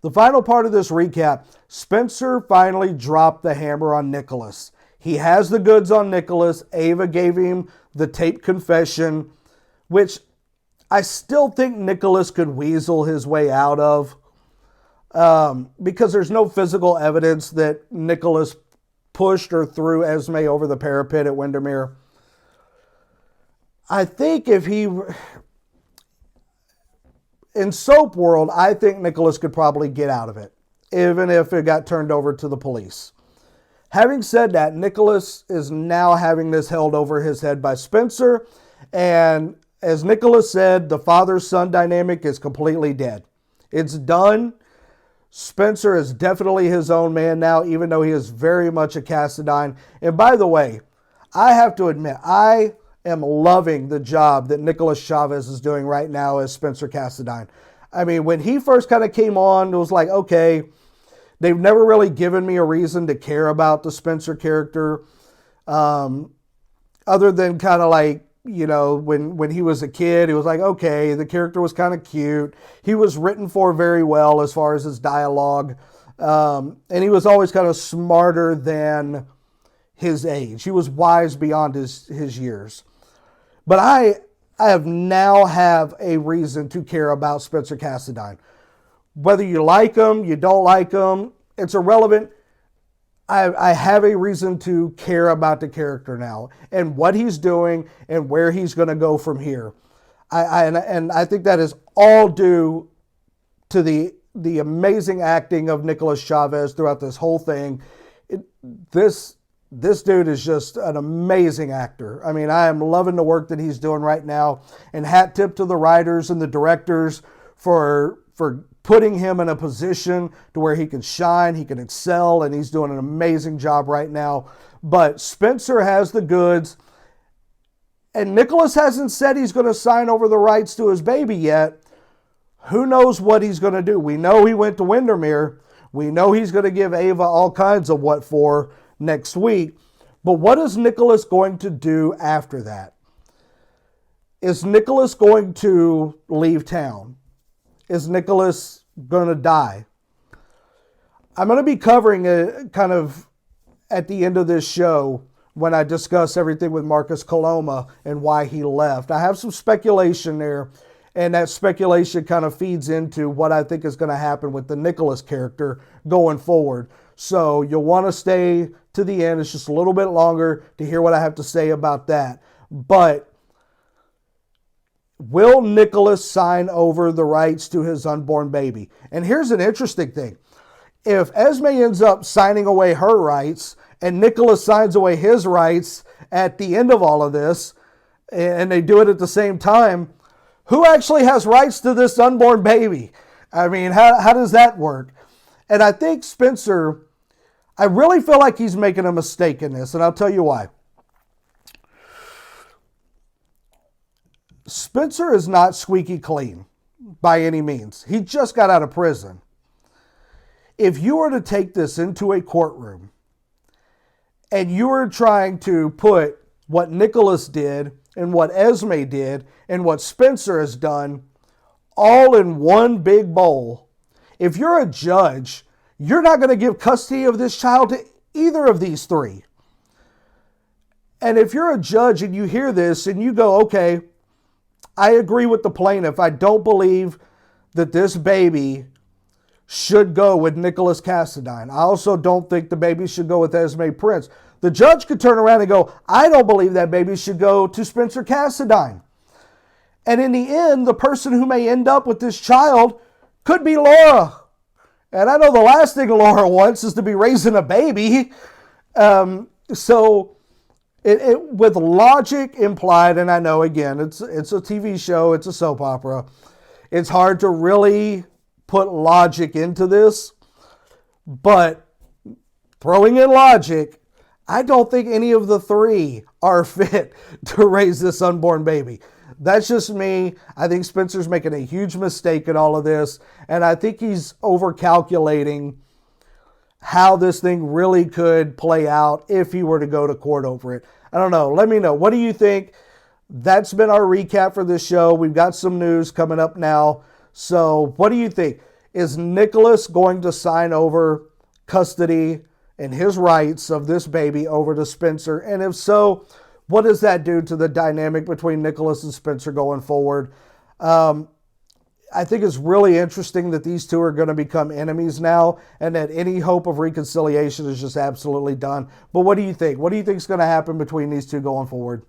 The final part of this recap, Spencer finally dropped the hammer on Nikolas. He has the goods on Nikolas. Ava gave him the taped confession, which I still think Nikolas could weasel his way out of, because there's no physical evidence that Nikolas pushed or threw Esme over the parapet at Windermere. I think in Soap World, I think Nikolas could probably get out of it, even if it got turned over to the police. Having said that, Nikolas is now having this held over his head by Spencer, and as Nikolas said, the father-son dynamic is completely dead. It's done. Spencer is definitely his own man now, even though he is very much a Cassadine. And by the way, I have to admit, I am loving the job that Nikolas Chavez is doing right now as Spencer Cassadine. I mean, when he first kind of came on, it was like, okay, they've never really given me a reason to care about the Spencer character, other than kind of like, you know, when he was a kid, it was like, okay, the character was kind of cute. He was written for very well as far as his dialogue. And he was always kind of smarter than his age. He was wise beyond his years. But I now have a reason to care about Spencer Cassadine. Whether you like him, you don't like him, it's irrelevant. I have a reason to care about the character now and what he's doing and where he's going to go from here. And I think that is all due to the amazing acting of Nikolas Chavez throughout this whole thing. This dude is just an amazing actor. I mean, I am loving the work that he's doing right now. And hat tip to the writers and the directors for putting him in a position to where he can shine, he can excel, and he's doing an amazing job right now. But Spencer has the goods, and Nikolas hasn't said he's going to sign over the rights to his baby yet. Who knows what he's going to do? We know he went to Windermere. We know he's going to give Ava all kinds of what for next week. But what is Nikolas going to do after that? Is Nikolas going to leave town? Is Nikolas going to die? I'm going to be covering it kind of at the end of this show when I discuss everything with Marcus Coloma and why he left. I have some speculation there, and that speculation kind of feeds into what I think is going to happen with the Nikolas character going forward. So you'll want to stay to the end. It's just a little bit longer to hear what I have to say about that. But will Nikolas sign over the rights to his unborn baby? And here's an interesting thing. If Esme ends up signing away her rights and Nikolas signs away his rights at the end of all of this, and they do it at the same time, who actually has rights to this unborn baby? I mean, how does that work? And I think Spencer, I really feel like he's making a mistake in this, and I'll tell you why. Spencer is not squeaky clean by any means. He just got out of prison. If you were to take this into a courtroom and you were trying to put what Nikolas did and what Esme did and what Spencer has done all in one big bowl, if you're a judge, you're not going to give custody of this child to either of these three. And if you're a judge and you hear this and you go, okay, I agree with the plaintiff. I don't believe that this baby should go with Nikolas Cassadine. I also don't think the baby should go with Esme Prince. The judge could turn around and go, I don't believe that baby should go to Spencer Cassadine. And in the end, the person who may end up with this child could be Laura. And I know the last thing Laura wants is to be raising a baby. So with logic implied, and I know, again, it's a TV show, it's a soap opera. It's hard to really put logic into this. But throwing in logic, I don't think any of the three are fit to raise this unborn baby. That's just me. I think Spencer's making a huge mistake in all of this. And I think he's overcalculating how this thing really could play out if he were to go to court over it. I don't know. Let me know. What do you think? That's been our recap for this show. We've got some news coming up now. So what do you think? Is Nikolas going to sign over custody and his rights of this baby over to Spencer? And if so, what does that do to the dynamic between Nikolas and Spencer going forward? I think it's really interesting that these two are going to become enemies now and that any hope of reconciliation is just absolutely done. But what do you think? What do you think is going to happen between these two going forward?